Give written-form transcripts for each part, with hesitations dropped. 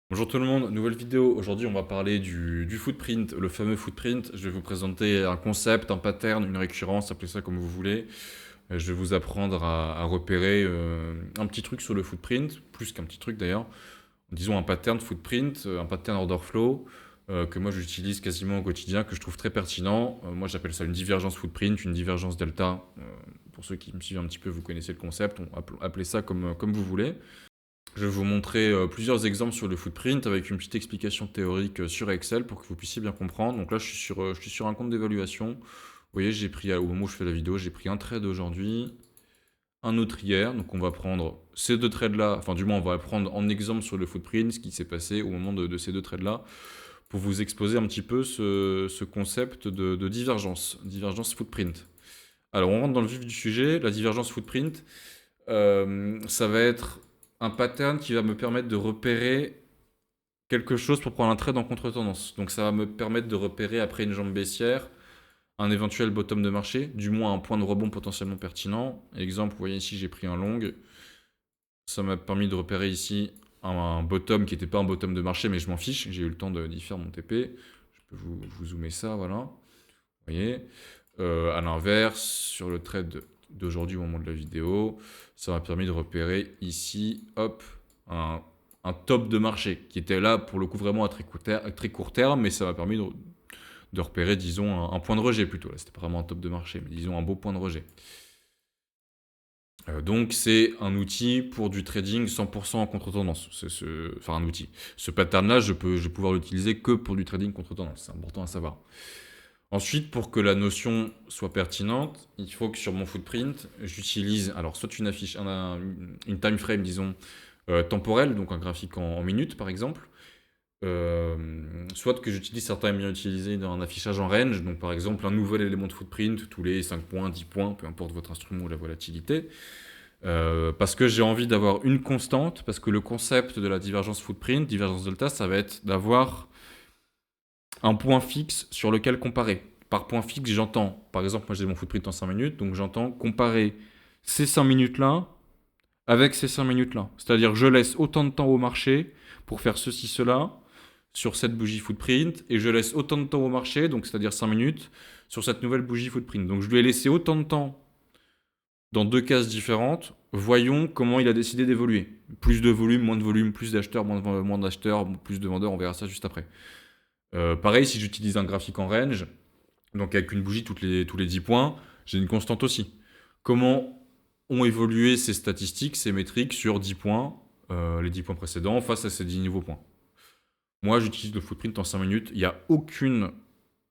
Bonjour tout le monde, nouvelle vidéo. Aujourd'hui, on va parler du footprint, le fameux footprint. Je vais vous présenter un concept, un pattern, une récurrence, appelez ça comme vous voulez. Je vais vous apprendre à repérer un petit truc sur le footprint, plus qu'un petit truc d'ailleurs. Disons un pattern footprint, un pattern order flow, que moi j'utilise quasiment au quotidien, que je trouve très pertinent. Moi j'appelle ça une divergence footprint, une divergence delta. Pour ceux qui me suivent un petit peu, vous connaissez le concept, appelez ça comme vous voulez. Je vais vous montrer plusieurs exemples sur le footprint avec une petite explication théorique sur Excel pour que vous puissiez bien comprendre. Donc là, je suis sur un compte d'évaluation. Vous voyez, j'ai pris, au moment où je fais la vidéo, j'ai pris un trade aujourd'hui, un autre hier. Donc on va prendre ces deux trades-là, enfin du moins on va prendre en exemple sur le footprint ce qui s'est passé au moment de ces deux trades-là pour vous exposer un petit peu ce concept de divergence, divergence footprint. Alors on rentre dans le vif du sujet, la divergence footprint. Ça va être un pattern qui va me permettre de repérer quelque chose pour prendre un trade en contre-tendance. Donc ça va me permettre de repérer après une jambe baissière un éventuel bottom de marché, du moins un point de rebond potentiellement pertinent. Exemple, vous voyez ici j'ai pris un long. Ça m'a permis de repérer ici un bottom qui n'était pas un bottom de marché, mais je m'en fiche, j'ai eu le temps d'y faire mon TP. Je peux vous zoomer ça, voilà. Vous voyez. À l'inverse, sur le trade d'aujourd'hui au moment de la vidéo, ça m'a permis de repérer ici, hop, un top de marché qui était là pour le coup vraiment à très court terme, mais ça m'a permis de repérer, disons, un point de rejet plutôt. Là, c'était pas vraiment un top de marché, mais disons un beau point de rejet. Donc c'est un outil pour du trading 100% en contre-tendance. Enfin un outil. Ce pattern-là, je vais pouvoir l'utiliser que pour du trading contre-tendance. C'est important à savoir. Ensuite, pour que la notion soit pertinente, il faut que sur mon footprint, j'utilise alors soit une affiche, une time frame, disons, temporelle, donc un graphique en minutes par exemple, soit que j'utilise certains aiment bien utiliser dans un affichage en range, donc par exemple un nouvel élément de footprint tous les 5 points, 10 points, peu importe votre instrument ou la volatilité, parce que j'ai envie d'avoir une constante, parce que le concept de la divergence footprint, divergence delta, ça va être d'avoir un point fixe sur lequel comparer. Par point fixe, j'entends, par exemple, moi j'ai mon footprint en 5 minutes, donc j'entends comparer ces 5 minutes-là avec ces 5 minutes-là. C'est-à-dire que je laisse autant de temps au marché pour faire ceci, cela, sur cette bougie footprint, et je laisse autant de temps au marché, donc c'est-à-dire 5 minutes, sur cette nouvelle bougie footprint. Donc je lui ai laissé autant de temps dans deux cases différentes. Voyons comment il a décidé d'évoluer. Plus de volume, plus d'acheteurs, moins d'acheteurs, plus de vendeurs, on verra ça juste après. Pareil, si j'utilise un graphique en range, donc avec une bougie tous les 10 points, j'ai une constante aussi. Comment ont évolué ces statistiques, ces métriques sur 10 points, les 10 points précédents, face à ces 10 nouveaux points. Moi, j'utilise le footprint en 5 minutes. Il n'y a aucune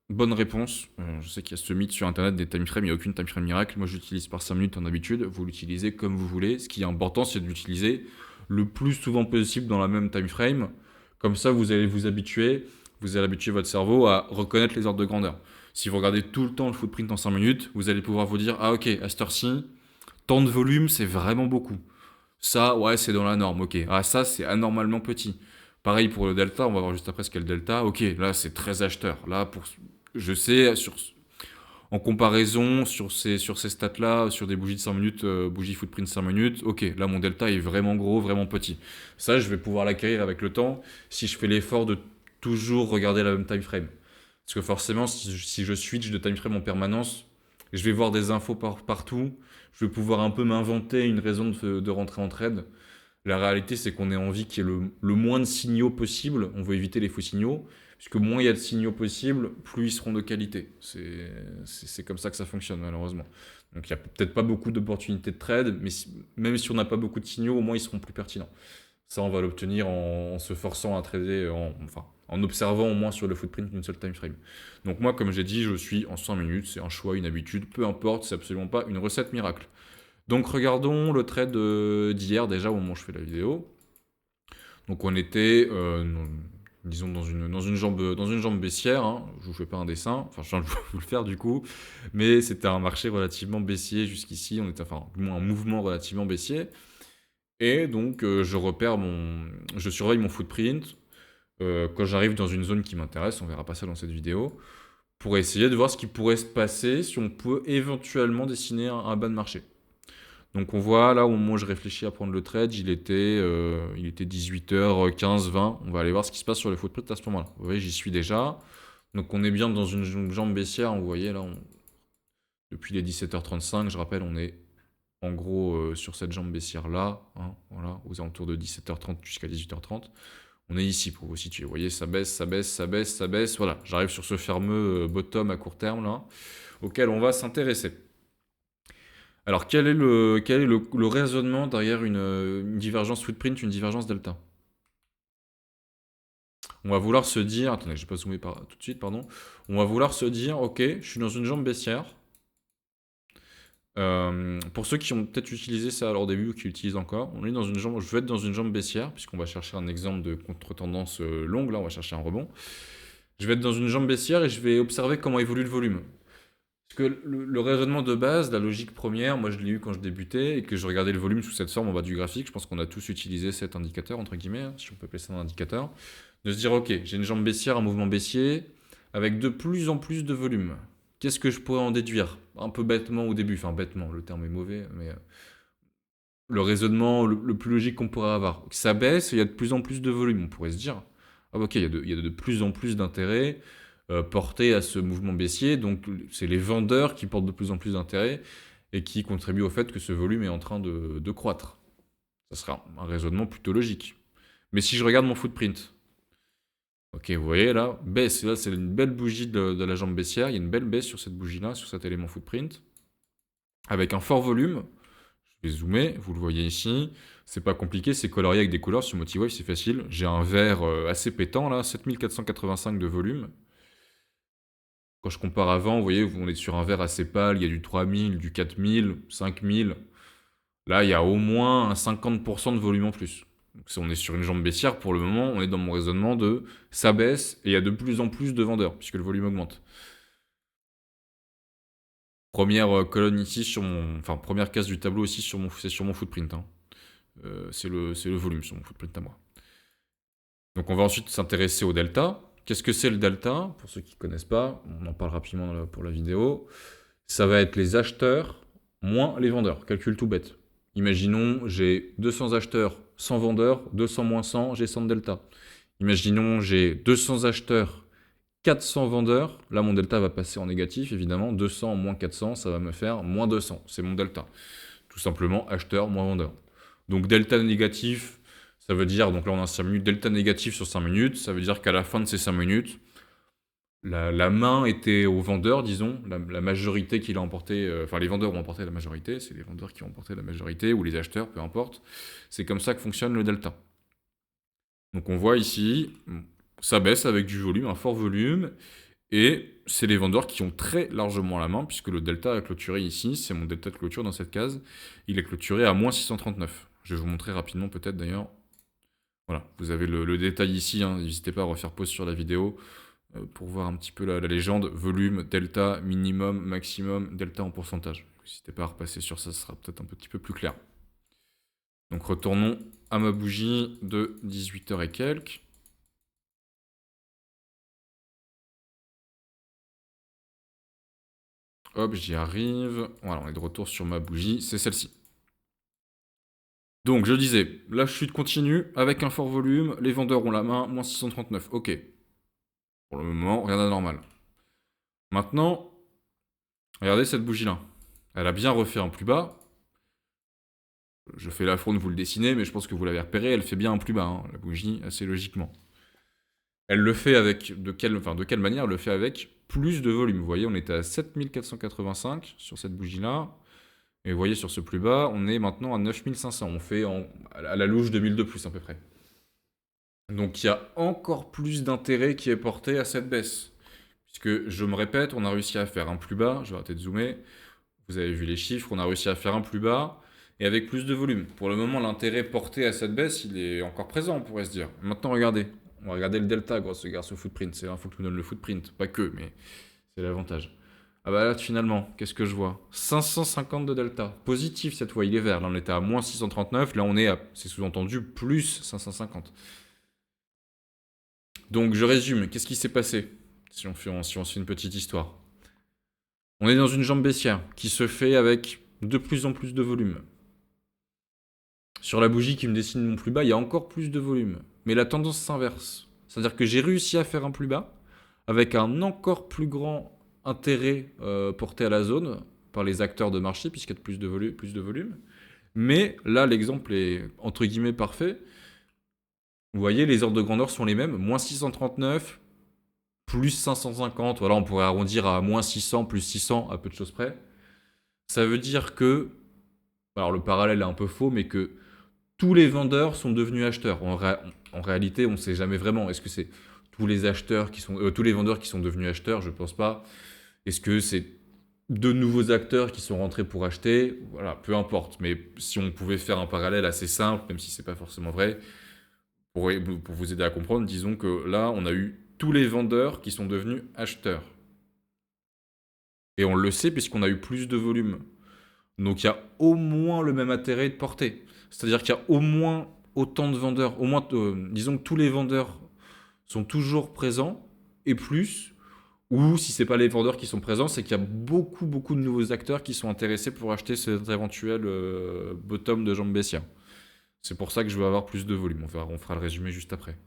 bonne réponse. Je sais qu'il y a ce mythe sur Internet des timeframes, il n'y a aucune timeframe miracle. Moi, j'utilise par 5 minutes en habitude. Vous l'utilisez comme vous voulez. Ce qui est important, c'est de l'utiliser le plus souvent possible dans la même timeframe. Comme ça, vous allez vous habituer, vous allez habituer votre cerveau à reconnaître les ordres de grandeur. Si vous regardez tout le temps le footprint en 5 minutes, vous allez pouvoir vous dire, ah ok, à cette heure-ci, tant de volume, c'est vraiment beaucoup. Ça, ouais, c'est dans la norme, ok. Ah, ça, c'est anormalement petit. Pareil pour le delta, on va voir juste après ce qu'est le delta. Ok, là, c'est très acheteur. Là, je sais, en comparaison, sur ces stats-là, sur des bougies de 5 minutes, bougie footprint 5 minutes, ok, là, mon delta est vraiment gros, vraiment petit. Ça, je vais pouvoir l'acquérir avec le temps si je fais l'effort de toujours regarder la même time frame. Parce que forcément, si je switch de time frame en permanence, je vais voir des infos partout, je vais pouvoir un peu m'inventer une raison de rentrer en trade. La réalité, c'est qu'on a envie qu'il y ait le moins de signaux possible. On veut éviter les faux signaux, puisque moins il y a de signaux possibles, plus ils seront de qualité. C'est comme ça que ça fonctionne, malheureusement. Donc il n'y a peut-être pas beaucoup d'opportunités de trade, mais même si on n'a pas beaucoup de signaux, au moins ils seront plus pertinents. Ça, on va l'obtenir en se forçant à trader, enfin, en observant au moins sur le footprint d'une seule time frame. Donc moi, comme j'ai dit, je suis en 100 minutes, c'est un choix, une habitude, peu importe, c'est absolument pas une recette miracle. Donc regardons le trade d'hier déjà au moment où je fais la vidéo. Donc on était, disons, dans une jambe baissière. Hein. Je vous fais pas un dessin, enfin je viens de vous le faire du coup. Mais c'était un marché relativement baissier jusqu'ici. On était, enfin, du moins un mouvement relativement baissier. Et donc je surveille mon footprint. Quand j'arrive dans une zone qui m'intéresse, on verra pas ça dans cette vidéo, pour essayer de voir ce qui pourrait se passer si on peut éventuellement dessiner un bas de marché. Donc on voit là au moment où je réfléchis à prendre le trade, il était 18h15, 20. On va aller voir ce qui se passe sur les footprints à ce moment-là. Vous voyez, j'y suis déjà. Donc on est bien dans une jambe baissière. Vous voyez là, depuis les 17h35, je rappelle, on est en gros sur cette jambe baissière là, hein, voilà, aux alentours de 17h30 jusqu'à 18h30. On est ici pour vous situer. Vous voyez, ça baisse, ça baisse, ça baisse, ça baisse. Voilà, j'arrive sur ce fameux bottom à court terme là, auquel on va s'intéresser. Alors, quel est le raisonnement derrière une divergence footprint, une divergence delta? On va vouloir se dire, attendez, je vais pas zoomer tout de suite, pardon. On va vouloir se dire, ok, je suis dans une jambe baissière. Pour ceux qui ont peut-être utilisé ça à leur début ou qui l'utilisent encore, on est dans une jambe, je vais être dans une jambe baissière, puisqu'on va chercher un exemple de contre-tendance longue, là on va chercher un rebond. Je vais être dans une jambe baissière et je vais observer comment évolue le volume. Parce que le raisonnement de base, la logique première, moi je l'ai eu quand je débutais et que je regardais le volume sous cette forme en bas du graphique, je pense qu'on a tous utilisé cet indicateur, entre guillemets, hein, si on peut appeler ça un indicateur, de se dire ok, j'ai une jambe baissière, un mouvement baissier, avec de plus en plus de volume. Qu'est-ce que je pourrais en déduire? Un peu bêtement au début, enfin bêtement, le terme est mauvais, mais le raisonnement le plus logique qu'on pourrait avoir. Ça baisse, il y a de plus en plus de volume, on pourrait se dire, ah ok, il y a de plus en plus d'intérêt porté à ce mouvement baissier, donc c'est les vendeurs qui portent de plus en plus d'intérêt et qui contribuent au fait que ce volume est en train de croître. Ça sera un raisonnement plutôt logique. Mais si je regarde mon footprint, ok, vous voyez là, baisse, là c'est une belle bougie de la jambe baissière, il y a une belle baisse sur cette bougie-là, sur cet élément footprint, avec un fort volume. Je vais zoomer, vous le voyez ici, c'est pas compliqué, c'est colorié avec des couleurs, sur Motiwave c'est facile. J'ai un vert assez pétant là, 7485 de volume. Quand je compare avant, vous voyez, on est sur un vert assez pâle, il y a du 3000, du 4000, 5000. Là, il y a au moins un 50% de volume en plus. Donc, si on est sur une jambe baissière, pour le moment, on est dans mon raisonnement de ça baisse et il y a de plus en plus de vendeurs, puisque le volume augmente. Première colonne ici sur mon. Enfin, première case du tableau ici c'est sur mon footprint, hein. C'est le volume sur mon footprint à moi. Donc on va ensuite s'intéresser au delta. Qu'est-ce que c'est le delta? Pour ceux qui ne connaissent pas, on en parle rapidement pour la vidéo. Ça va être les acheteurs moins les vendeurs. Calcul tout bête. Imaginons, j'ai 200 acheteurs, 100 vendeurs, 200 moins 100, j'ai 100 de delta. Imaginons, j'ai 200 acheteurs, 400 vendeurs. Là, mon delta va passer en négatif, évidemment. 200 moins 400, ça va me faire moins 200. C'est mon delta. Tout simplement, acheteur moins vendeur. Donc, delta négatif, ça veut dire, donc là on a 5 minutes, delta négatif sur 5 minutes, ça veut dire qu'à la fin de ces 5 minutes, la main était au vendeur, disons, la majorité qui l'a emporté, enfin les vendeurs ont emporté la majorité, c'est les vendeurs qui ont emporté la majorité, ou les acheteurs, peu importe. C'est comme ça que fonctionne le delta. Donc on voit ici, ça baisse avec du volume, un fort volume, et c'est les vendeurs qui ont très largement la main, puisque le delta a clôturé ici, c'est mon delta de clôture dans cette case, il est clôturé à moins 639. Je vais vous montrer rapidement peut-être d'ailleurs. Voilà, vous avez le détail ici, hein, n'hésitez pas à refaire pause sur la vidéo pour voir un petit peu la légende, volume, delta, minimum, maximum, delta en pourcentage. N'hésitez pas à repasser sur ça, ce sera peut-être un petit peu plus clair. Donc retournons à ma bougie de 18h et quelques. Hop, j'y arrive. Voilà, on est de retour sur ma bougie, c'est celle-ci. Donc je disais, la chute continue avec un fort volume, les vendeurs ont la main, moins 639. Ok. Pour le moment, rien d'anormal. Maintenant, regardez cette bougie-là. Elle a bien refait un plus bas. Je fais la fronde, vous le dessinez, mais je pense que vous l'avez repéré, elle fait bien un plus bas, hein, la bougie, assez logiquement. Elle le fait avec, de quelle manière? Elle le fait avec plus de volume. Vous voyez, on était à 7485 sur cette bougie-là. Et vous voyez, sur ce plus bas, on est maintenant à 9500. On fait à la louche 2000 de plus, à peu près. Donc il y a encore plus d'intérêt qui est porté à cette baisse. Puisque, je me répète, on a réussi à faire un plus bas. Je vais arrêter de zoomer. Vous avez vu les chiffres, on a réussi à faire un plus bas et avec plus de volume. Pour le moment, l'intérêt porté à cette baisse, il est encore présent, on pourrait se dire. Maintenant, regardez. On va regarder le delta, grâce au footprint. C'est l'info que nous donne le footprint. Pas que, mais c'est l'avantage. Ah bah là, finalement, qu'est-ce que je vois? 550 de delta. Positif cette fois, il est vert. Là, on était à moins 639. Là, on est à, c'est sous-entendu, plus 550. Donc, je résume. Qu'est-ce qui s'est passé si on fait une petite histoire? On est dans une jambe baissière qui se fait avec de plus en plus de volume. Sur la bougie qui me dessine mon plus bas, il y a encore plus de volume. Mais la tendance s'inverse. C'est-à-dire que j'ai réussi à faire un plus bas avec un encore plus grand intérêt porté à la zone par les acteurs de marché, puisqu'il y a plus de volume. Mais là, l'exemple est entre guillemets parfait. Vous voyez, les ordres de grandeur sont les mêmes. Moins 639, plus 550. Voilà, on pourrait arrondir à moins 600, plus 600, à peu de choses près. Ça veut dire que, alors le parallèle est un peu faux, mais que tous les vendeurs sont devenus acheteurs. En réalité, on ne sait jamais vraiment. Est-ce que c'est tous les acheteurs tous les vendeurs qui sont devenus acheteurs? Je pense pas. Est-ce que c'est de nouveaux acteurs qui sont rentrés pour acheter? Voilà, peu importe. Mais si on pouvait faire un parallèle assez simple, même si c'est pas forcément vrai, pour vous aider à comprendre, disons que là, on a eu tous les vendeurs qui sont devenus acheteurs. Et on le sait puisqu'on a eu plus de volume. Donc il y a au moins le même intérêt de portée. C'est-à-dire qu'il y a au moins autant de vendeurs, au moins, disons que tous les vendeurs sont toujours présents, et plus, ou si c'est pas les vendeurs qui sont présents, c'est qu'il y a beaucoup, beaucoup de nouveaux acteurs qui sont intéressés pour acheter cet éventuel bottom de jambes baissière. C'est pour ça que je veux avoir plus de volume. On fera le résumé juste après.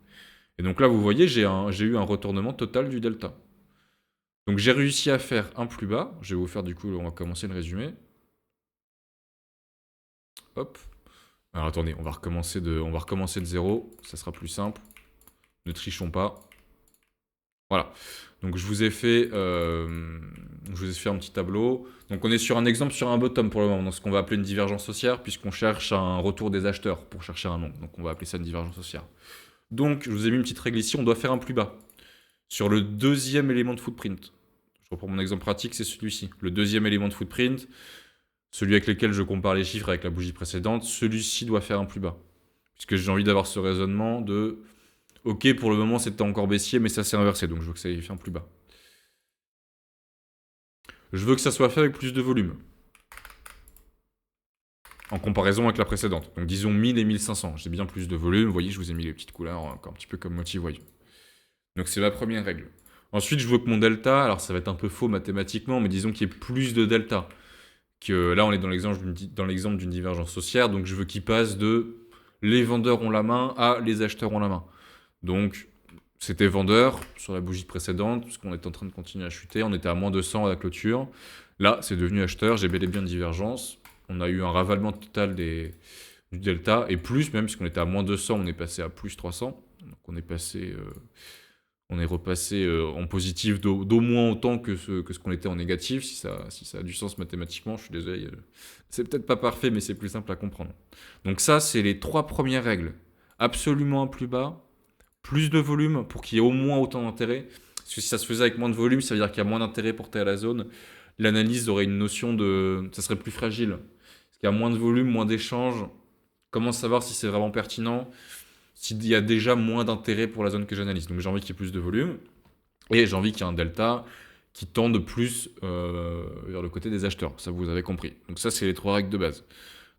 Et donc là, vous voyez, j'ai eu un retournement total du delta. Donc j'ai réussi à faire un plus bas. Je vais vous faire du coup, on va commencer le résumé. Hop. Alors attendez, on va recommencer de zéro. Ça sera plus simple. Ne trichons pas. Voilà. Donc je vous ai fait un petit tableau. Donc on est sur un exemple sur un bottom pour le moment, dans ce qu'on va appeler une divergence haussière, puisqu'on cherche un retour des acheteurs pour chercher un long. Donc on va appeler ça une divergence haussière. Donc je vous ai mis une petite règle ici, on doit faire un plus bas. Sur le deuxième élément de footprint. Je reprends mon exemple pratique, c'est celui-ci. Le deuxième élément de footprint, celui avec lequel je compare les chiffres avec la bougie précédente, celui-ci doit faire un plus bas. Puisque j'ai envie d'avoir ce raisonnement de ok, pour le moment c'était encore baissier, mais ça s'est inversé, donc je veux que ça ait fait un plus bas. Je veux que ça soit fait avec plus de volume. En comparaison avec la précédente. Donc disons 1000 et 1500. J'ai bien plus de volume. Vous voyez, je vous ai mis les petites couleurs, encore un petit peu comme motif voyou. Donc c'est la première règle. Ensuite, je veux que mon delta, alors ça va être un peu faux mathématiquement, mais disons qu'il y ait plus de delta. Que là, on est dans l'exemple d'une divergence haussière, donc je veux qu'il passe de les vendeurs ont la main à les acheteurs ont la main. Donc, c'était vendeur sur la bougie précédente, puisqu'on était en train de continuer à chuter. On était à moins 200 à la clôture. Là, c'est devenu acheteur. J'ai bel et bien une divergence. On a eu un ravalement total du delta, et plus même, puisqu'on était à moins 200, on est passé à plus 300. Donc, on est repassé en positif d'au moins autant que ce qu'on était en négatif, si ça a du sens mathématiquement. Je suis désolé. C'est peut-être pas parfait, mais c'est plus simple à comprendre. Donc ça, c'est les 3 premières règles. Absolument un plus bas, plus de volume pour qu'il y ait au moins autant d'intérêt. Parce que si ça se faisait avec moins de volume, ça veut dire qu'il y a moins d'intérêt porté à la zone. L'analyse aurait une notion de... ça serait plus fragile. Parce qu'il y a moins de volume, moins d'échanges. Comment savoir si c'est vraiment pertinent s'il y a déjà moins d'intérêt pour la zone que j'analyse? Donc j'ai envie qu'il y ait plus de volume. Et j'ai envie qu'il y ait un delta qui tende plus vers le côté des acheteurs. Ça, vous avez compris. Donc ça, c'est les 3 règles de base.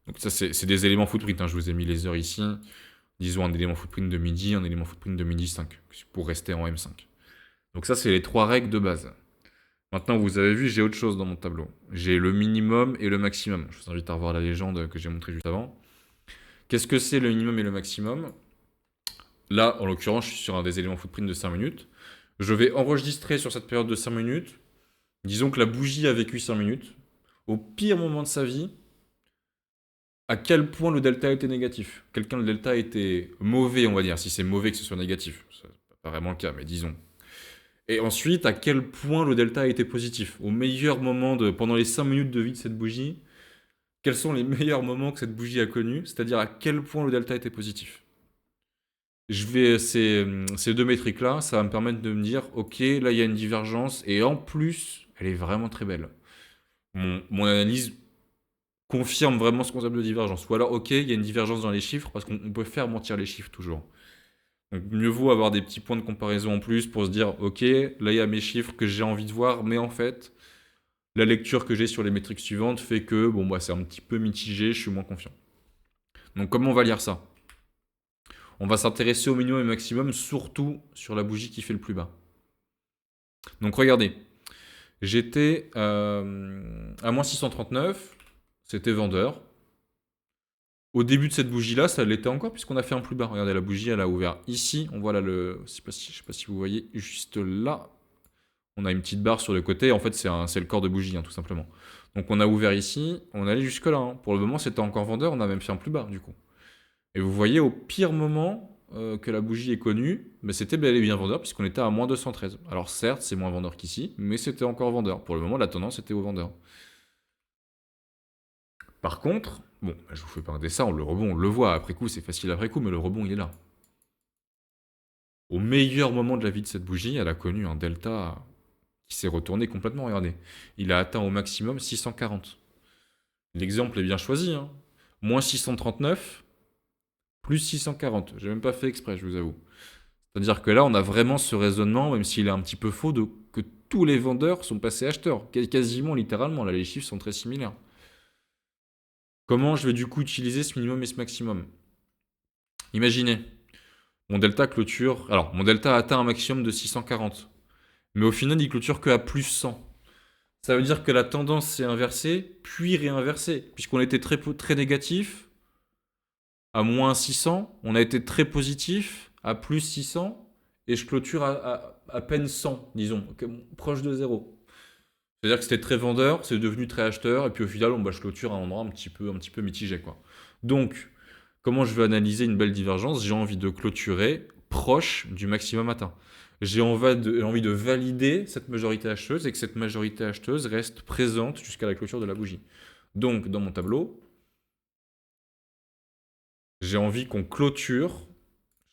Donc ça, c'est des éléments footprint. Hein. Je vous ai mis les heures ici. Disons un élément footprint de midi, un élément footprint de midi 5, pour rester en M5. Donc ça, c'est les 3 règles de base. Maintenant, vous avez vu, j'ai autre chose dans mon tableau. J'ai le minimum et le maximum. Je vous invite à revoir la légende que j'ai montrée juste avant. Qu'est-ce que c'est le minimum et le maximum? Là, en l'occurrence, je suis sur un des éléments footprint de 5 minutes. Je vais enregistrer sur cette période de 5 minutes. Disons que la bougie a vécu 5 minutes. Au pire moment de sa vie, à quel point le delta était négatif. Quelqu'un, le delta était mauvais, on va dire, si c'est mauvais que ce soit négatif. C'est pas vraiment le cas, mais disons. Et ensuite, à quel point le delta était positif. Au meilleur moment, pendant les 5 minutes de vie de cette bougie, quels sont les meilleurs moments que cette bougie a connus, c'est-à-dire à quel point le delta était positif. Ces 2 métriques-là, ça va me permettre de me dire, ok, là il y a une divergence, et en plus, elle est vraiment très belle. Mon analyse confirme vraiment ce concept de divergence. Ou alors, ok, il y a une divergence dans les chiffres, parce qu'on peut faire mentir les chiffres toujours. Donc mieux vaut avoir des petits points de comparaison en plus pour se dire, ok, là il y a mes chiffres que j'ai envie de voir, mais en fait, la lecture que j'ai sur les métriques suivantes fait que, bon, bah, c'est un petit peu mitigé, je suis moins confiant. Donc comment on va lire ça? On va s'intéresser au minimum et au maximum, surtout sur la bougie qui fait le plus bas. Donc regardez, j'étais à moins 639, c'était vendeur. Au début de cette bougie-là, ça l'était encore puisqu'on a fait un plus bas. Regardez, la bougie, elle a ouvert ici. On voit là le... Je sais pas si vous voyez, juste là. On a une petite barre sur le côté. En fait, c'est le corps de bougie, hein, tout simplement. Donc on a ouvert ici. On allait jusque là, hein. Pour le moment, c'était encore vendeur. On a même fait un plus bas, du coup. Et vous voyez, au pire moment que la bougie est connue, bah, c'était bel et bien vendeur puisqu'on était à moins 213. Alors certes, c'est moins vendeur qu'ici, mais c'était encore vendeur. Pour le moment, la tendance était au vendeur. Par contre, bon, je vous fais pas un dessin, le rebond, on le voit après coup, c'est facile après coup, mais le rebond, il est là. Au meilleur moment de la vie de cette bougie, elle a connu un delta qui s'est retourné complètement, regardez. Il a atteint au maximum 640. L'exemple est bien choisi, hein. Moins 639, plus 640. J'ai même pas fait exprès, je vous avoue. C'est-à-dire que là, on a vraiment ce raisonnement, même s'il est un petit peu faux, que tous les vendeurs sont passés acheteurs. Quasiment, littéralement, là, les chiffres sont très similaires. Comment je vais du coup utiliser ce minimum et ce maximum? Imaginez, mon delta clôture... Alors, mon delta a atteint un maximum de 640. Mais au final, il clôture que à plus 100. Ça veut dire que la tendance s'est inversée, puis réinversée. Puisqu'on était très négatif à moins 600, on a été très positif à plus 600, et je clôture à peine 100, disons, proche de zéro. C'est-à-dire que c'était très vendeur, c'est devenu très acheteur, et puis au final, je clôture à un endroit un petit peu mitigé, quoi. Donc, comment je vais analyser une belle divergence? J'ai envie de clôturer proche du maximum atteint. J'ai envie de valider cette majorité acheteuse et que cette majorité acheteuse reste présente jusqu'à la clôture de la bougie. Donc, dans mon tableau, j'ai envie qu'on clôture,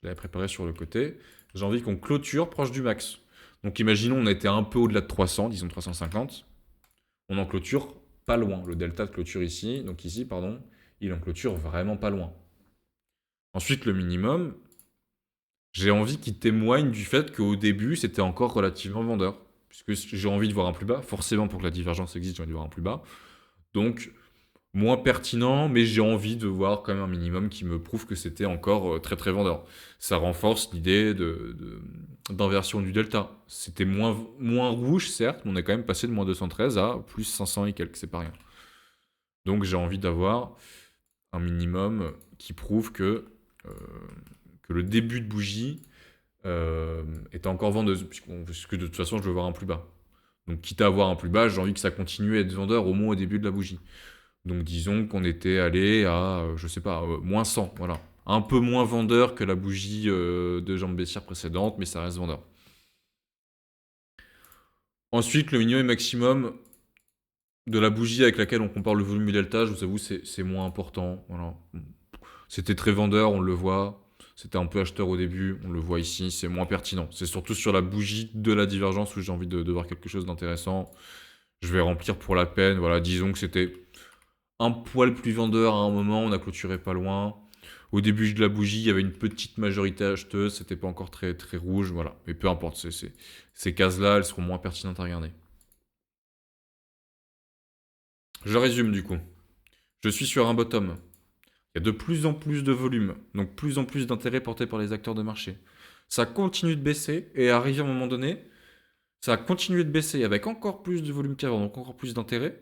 je l'avais préparé sur le côté, j'ai envie qu'on clôture proche du max. Donc imaginons on a été un peu au-delà de 300, disons 350, on en clôture pas loin. Le delta de clôture ici, donc ici, pardon, il en clôture vraiment pas loin. Ensuite, le minimum, j'ai envie qu'il témoigne du fait qu'au début, c'était encore relativement vendeur. Puisque j'ai envie de voir un plus bas, forcément pour que la divergence existe, j'ai envie de voir un plus bas. Donc, moins pertinent, mais j'ai envie de voir quand même un minimum qui me prouve que c'était encore très très vendeur. Ça renforce l'idée d'inversion du delta. C'était moins rouge, certes, mais on est quand même passé de moins 213 à plus 500 et quelques, c'est pas rien. Donc j'ai envie d'avoir un minimum qui prouve euh, que le début de bougie était encore vendeuse, puisque de toute façon je veux voir un plus bas. Donc quitte à avoir un plus bas, j'ai envie que ça continue à être vendeur au moins au début de la bougie. Donc disons qu'on était allé à, je sais pas, moins 100, voilà. Un peu moins vendeur que la bougie de jambe baissière précédente, mais ça reste vendeur. Ensuite, le minimum et maximum de la bougie avec laquelle on compare le volume du delta, je vous avoue, c'est moins important. Voilà. C'était très vendeur, on le voit. C'était un peu acheteur au début, on le voit ici, c'est moins pertinent. C'est surtout sur la bougie de la divergence où j'ai envie de voir quelque chose d'intéressant. Je vais remplir pour la peine, voilà, disons que c'était un poil plus vendeur à un moment, on a clôturé pas loin. Au début de la bougie, il y avait une petite majorité acheteuse, c'était pas encore très, très rouge, voilà. Mais peu importe, ces cases-là, elles seront moins pertinentes à regarder. Je résume du coup. Je suis sur un bottom. Il y a de plus en plus de volume, donc plus en plus d'intérêt porté par les acteurs de marché. Ça continue de baisser, et arrivé à un moment donné, ça a continué de baisser avec encore plus de volume qu'avant, donc encore plus d'intérêt.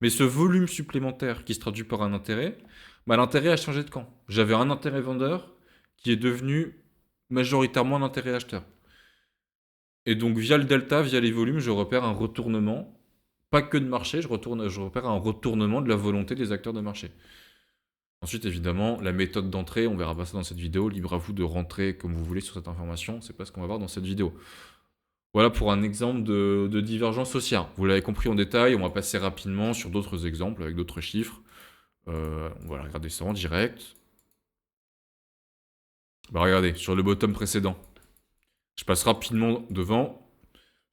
Mais ce volume supplémentaire qui se traduit par un intérêt, bah, l'intérêt a changé de camp. J'avais un intérêt vendeur qui est devenu majoritairement un intérêt acheteur. Et donc via le delta, via les volumes, je repère un retournement, pas que de marché, je repère un retournement de la volonté des acteurs de marché. Ensuite, évidemment, la méthode d'entrée, on verra pas ça dans cette vidéo, libre à vous de rentrer comme vous voulez sur cette information, c'est pas ce qu'on va voir dans cette vidéo. Voilà pour un exemple de divergence haussière. Vous l'avez compris en détail, on va passer rapidement sur d'autres exemples avec d'autres chiffres. On va regarder ça en direct. Bah regardez, sur le bottom précédent. Je passe rapidement devant.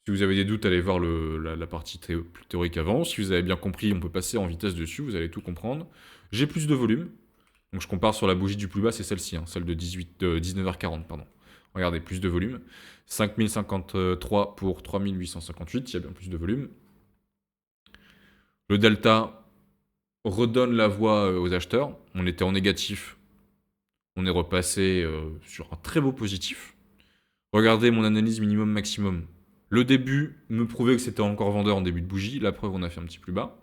Si vous avez des doutes, allez voir la partie plus théorique avant. Si vous avez bien compris, on peut passer en vitesse dessus, vous allez tout comprendre. J'ai plus de volume. Donc je compare sur la bougie du plus bas, c'est celle-ci, hein, celle de 19h40, pardon. Regardez, plus de volume. 5053 pour 3858, il y a bien plus de volume. Le delta redonne la voie aux acheteurs. On était en négatif. On est repassé sur un très beau positif. Regardez mon analyse minimum-maximum. Le début me prouvait que c'était encore vendeur en début de bougie. La preuve, on a fait un petit plus bas.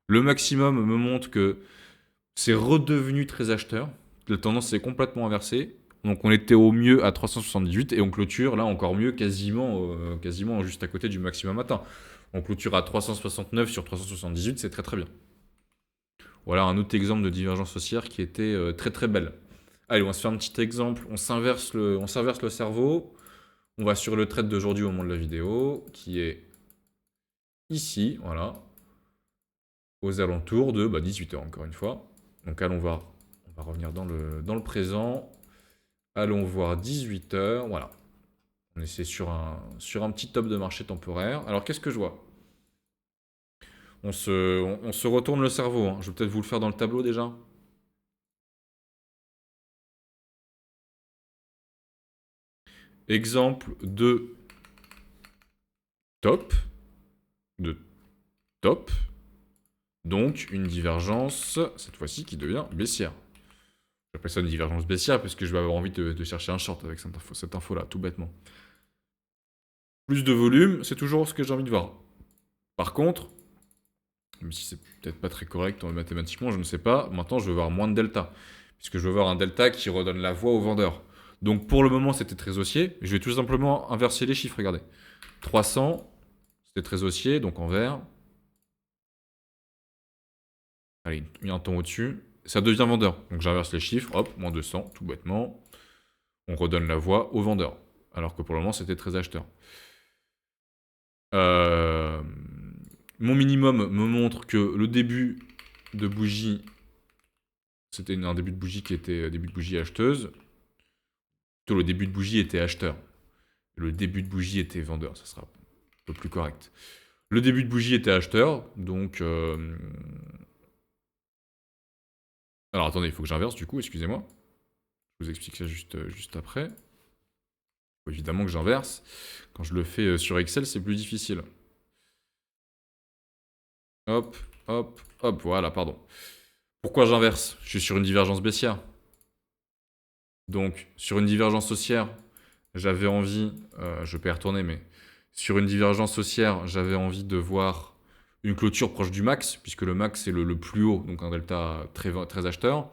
Le maximum me montre que c'est redevenu très acheteur. La tendance s'est complètement inversée. Donc on était au mieux à 378 et on clôture là encore mieux, quasiment juste à côté du maximum atteint. On clôture à 369 sur 378, c'est très très bien. Voilà un autre exemple de divergence haussière qui était très très belle. Allez, on va se faire un petit exemple. On s'inverse le cerveau. On va sur le trade d'aujourd'hui au moment de la vidéo, qui est ici, voilà, aux alentours de 18h encore une fois. Donc allons voir, on va revenir dans le présent. Allons voir 18h, voilà. On est sur un petit top de marché temporaire. Alors qu'est-ce que je vois? On se retourne le cerveau, hein. Je vais peut-être vous le faire dans le tableau déjà. Exemple de top. De top. Donc une divergence, cette fois-ci, qui devient baissière. J'appelle ça une divergence baissière parce que je vais avoir envie de chercher un short avec cette info-là, tout bêtement. Plus de volume, c'est toujours ce que j'ai envie de voir. Par contre, même si c'est peut-être pas très correct mathématiquement, je ne sais pas, maintenant je veux voir moins de delta. Puisque je veux voir un delta qui redonne la voix au vendeur. Donc pour le moment, c'était très haussier. Je vais tout simplement inverser les chiffres, regardez. 300, c'était très haussier, donc en vert. Allez, il y a un ton au-dessus. Ça devient vendeur. Donc j'inverse les chiffres, hop, moins 200, tout bêtement. On redonne la voix au vendeur. Alors que pour le moment, c'était très acheteur. Mon minimum me montre que le début de bougie, c'était un début de bougie qui était début de bougie acheteuse. Plutôt le début de bougie était acheteur. Le début de bougie était vendeur, ça sera un peu plus correct. Le début de bougie était acheteur, donc... Alors attendez, il faut que j'inverse du coup, excusez-moi. Je vous explique ça juste après. Faut évidemment que j'inverse. Quand je le fais sur Excel, c'est plus difficile. Hop, hop, hop, voilà, pardon. Pourquoi j'inverse? Je suis sur une divergence baissière. Donc, sur une divergence haussière, j'avais envie, je peux y retourner, mais sur une divergence haussière, j'avais envie de voir une clôture proche du max, puisque le max c'est le plus haut, donc un delta très acheteur.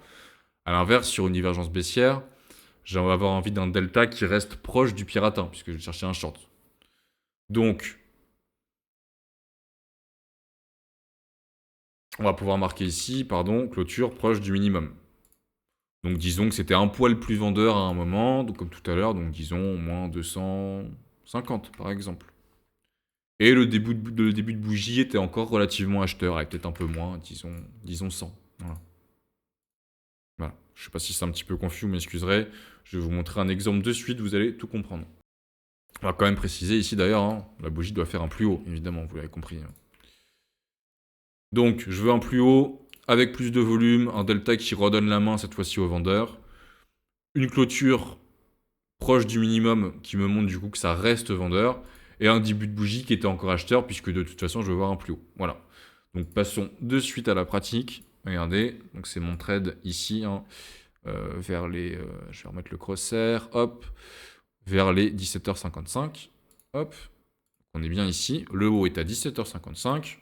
À l'inverse, sur une divergence baissière, j'avais avoir envie d'un delta qui reste proche du piratin, puisque je cherchais un short. Donc, on va pouvoir marquer ici, pardon, clôture proche du minimum. Donc disons que c'était un poil plus vendeur à un moment, donc comme tout à l'heure, donc disons moins 250 par exemple. Et le début de bougie était encore relativement acheteur, avec peut-être un peu moins, disons 100. Voilà. Voilà. Je ne sais pas si c'est un petit peu confus, vous m'excuserez. Je vais vous montrer un exemple de suite, vous allez tout comprendre. On va quand même préciser ici d'ailleurs, hein, la bougie doit faire un plus haut, évidemment, vous l'avez compris. Donc je veux un plus haut, avec plus de volume, un delta qui redonne la main cette fois-ci au vendeur. Une clôture proche du minimum qui me montre du coup que ça reste vendeur. Et un début de bougie qui était encore acheteur, puisque de toute façon je veux voir un plus haut. Voilà. Donc passons de suite à la pratique. Regardez, donc c'est mon trade ici, hein, vers les... je vais remettre le crosshair, hop, vers les 17h55. Hop, on est bien ici. Le haut est à 17h55.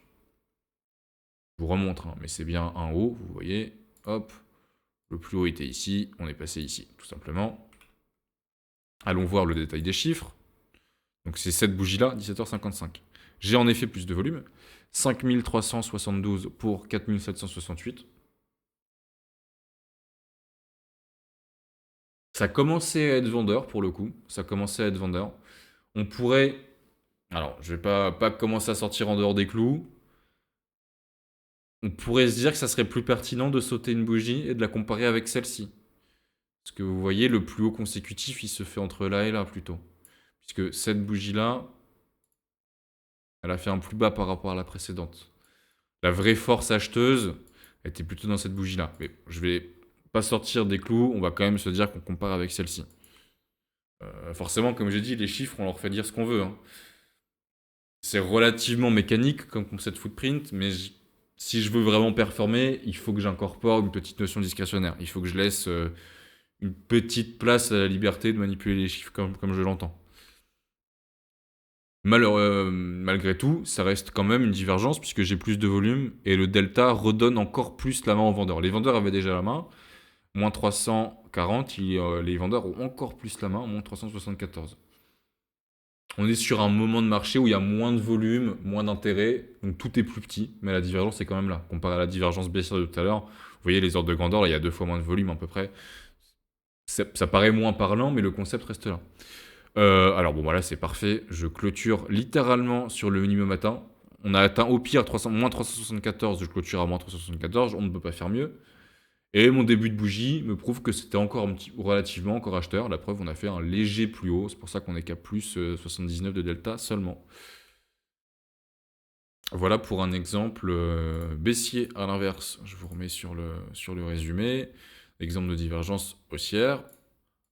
Je vous remontre, hein, mais c'est bien un haut, vous voyez. Hop, le plus haut était ici, on est passé ici, tout simplement. Allons voir le détail des chiffres. Donc c'est cette bougie-là, 17h55. J'ai en effet plus de volume. 5372 pour 4768. Ça commençait à être vendeur pour le coup. Ça commençait à être vendeur. On pourrait... Alors, je vais pas commencer à sortir en dehors des clous. On pourrait se dire que ça serait plus pertinent de sauter une bougie et de la comparer avec celle-ci. Parce que vous voyez, le plus haut consécutif, il se fait entre là et là plutôt. Puisque cette bougie-là, elle a fait un plus bas par rapport à la précédente. La vraie force acheteuse était plutôt dans cette bougie-là. Mais je vais pas sortir des clous, on va quand même se dire qu'on compare avec celle-ci. Forcément, comme j'ai dit, les chiffres, on leur fait dire ce qu'on veut. Hein. C'est relativement mécanique comme concept footprint, mais si je veux vraiment performer, il faut que j'incorpore une petite notion discrétionnaire. Il faut que je laisse une petite place à la liberté de manipuler les chiffres comme je l'entends. Malgré tout, ça reste quand même une divergence puisque j'ai plus de volume et le delta redonne encore plus la main aux vendeurs. Les vendeurs avaient déjà la main, moins 340, les vendeurs ont encore plus la main, moins 374. On est sur un moment de marché où il y a moins de volume, moins d'intérêt, donc tout est plus petit, mais la divergence est quand même là. Comparé à la divergence baissière de tout à l'heure, vous voyez les ordres de grandeur, là, il y a 2 fois moins de volume à peu près. Ça paraît moins parlant, mais le concept reste là. Alors bon, voilà, c'est parfait. Je clôture littéralement sur le minimum atteint. On a atteint au pire moins 374, je clôture à moins 374, on ne peut pas faire mieux. Et mon début de bougie me prouve que c'était encore relativement encore acheteur. La preuve, on a fait un léger plus haut. C'est pour ça qu'on est qu'à plus 79 de delta seulement. Voilà pour un exemple baissier à l'inverse. Je vous remets sur le résumé. Exemple de divergence haussière.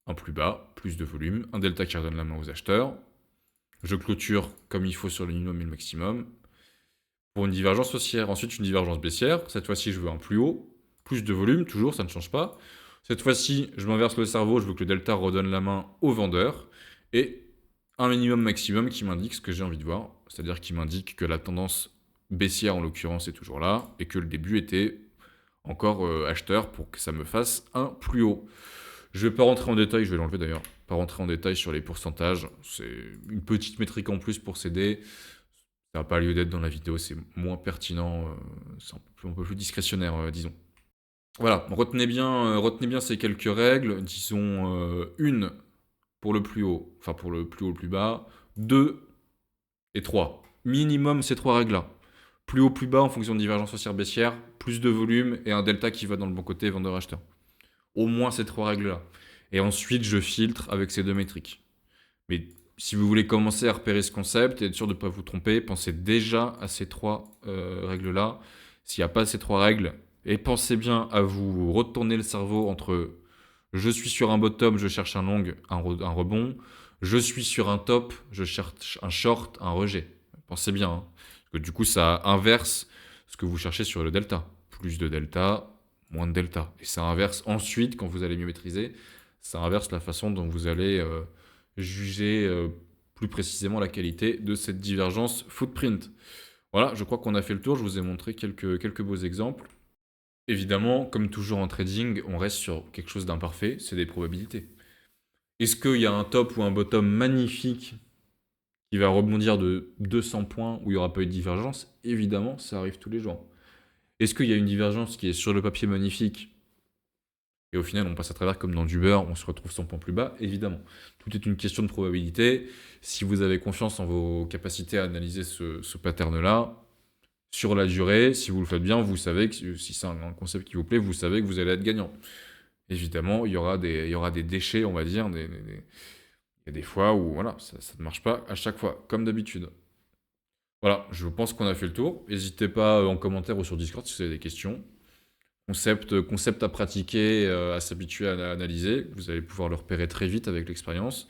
Un plus bas, plus de volume. Un delta qui redonne la main aux acheteurs. Je clôture comme il faut sur le minimum et le maximum. Pour une divergence haussière. Ensuite, une divergence baissière. Cette fois-ci, je veux un plus haut. Plus de volume, toujours, ça ne change pas. Cette fois-ci, je m'inverse le cerveau, je veux que le delta redonne la main au vendeur. Et un minimum maximum qui m'indique ce que j'ai envie de voir. C'est-à-dire qui m'indique que la tendance baissière, en l'occurrence, est toujours là. Et que le début était encore acheteur pour que ça me fasse un plus haut. Je ne vais pas rentrer en détail, je vais l'enlever d'ailleurs. Pas rentrer en détail sur les pourcentages. C'est une petite métrique en plus pour s'aider. Ça n'a pas lieu d'être dans la vidéo, c'est moins pertinent, c'est un peu plus discrétionnaire, disons. Voilà, retenez bien ces quelques règles. Disons une pour le plus haut, enfin pour le plus haut, le plus bas, 2 et 3. Minimum ces 3 règles-là. Plus haut, plus bas en fonction de divergence haussière baissière, plus de volume et un delta qui va dans le bon côté vendeur-acheteur. Au moins ces 3 règles-là. Et ensuite, je filtre avec ces 2 métriques. Mais si vous voulez commencer à repérer ce concept et être sûr de ne pas vous tromper, pensez déjà à ces 3 règles-là. S'il n'y a pas ces 3 règles, et pensez bien à vous retourner le cerveau entre je suis sur un bottom, je cherche un long, un rebond. Je suis sur un top, je cherche un short, un rejet. Pensez bien, hein, parce que du coup, ça inverse ce que vous cherchez sur le delta. Plus de delta, moins de delta. Et ça inverse ensuite, quand vous allez mieux maîtriser, ça inverse la façon dont vous allez juger plus précisément la qualité de cette divergence footprint. Voilà, je crois qu'on a fait le tour. Je vous ai montré quelques beaux exemples. Évidemment, comme toujours en trading, on reste sur quelque chose d'imparfait, c'est des probabilités. Est-ce qu'il y a un top ou un bottom magnifique qui va rebondir de 200 points où il n'y aura pas eu de divergence? Évidemment, ça arrive tous les jours. Est-ce qu'il y a une divergence qui est sur le papier magnifique et au final on passe à travers comme dans du beurre, on se retrouve 100 points plus bas? Évidemment. Tout est une question de probabilité. Si vous avez confiance en vos capacités à analyser ce pattern-là, sur la durée, si vous le faites bien, vous savez que si c'est un concept qui vous plaît, vous savez que vous allez être gagnant. Évidemment, il y aura des déchets, on va dire. Il y a des fois où voilà, ça ne marche pas à chaque fois, comme d'habitude. Voilà, je pense qu'on a fait le tour. N'hésitez pas en commentaire ou sur Discord si vous avez des questions. Concept à pratiquer, à s'habituer à analyser. Vous allez pouvoir le repérer très vite avec l'expérience.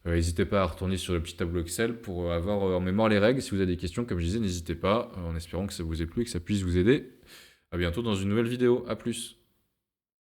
N'hésitez pas à retourner sur le petit tableau Excel pour avoir en mémoire les règles. Si vous avez des questions, comme je disais, n'hésitez pas, en espérant que ça vous ait plu et que ça puisse vous aider. À bientôt dans une nouvelle vidéo. À plus.